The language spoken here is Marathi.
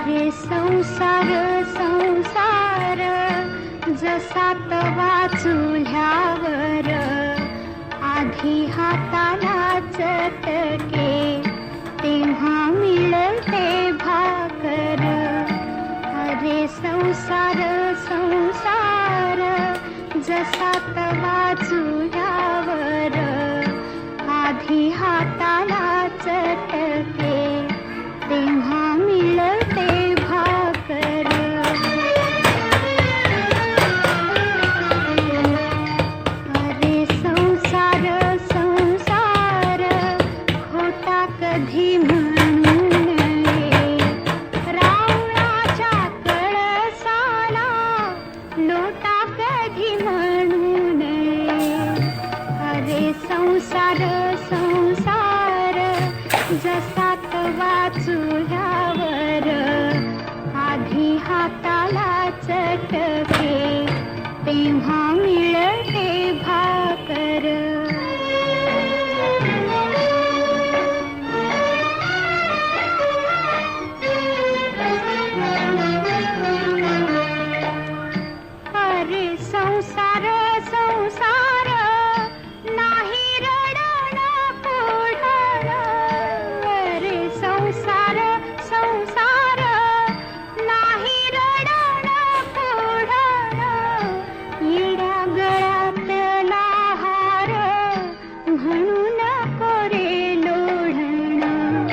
अरे संसार संसार जसा तवा चुल्यावर आधी हाताला चटके तेव्हा मिळते भाकर. अरे संसार संसार जसा तवा चुल्यावर आधी हाताला चटके तेव्हा मिळते भाकर. अरे संसार संसार खोटा कधी म्हणू नये, रावणाच्या कळसाला लोटा कधी म्हणू नये. अरे संसार संसार जसा तवा चुल्यावर आधी हाताला चटके तेव्हा मिळते भाकर. अरे संसार संसार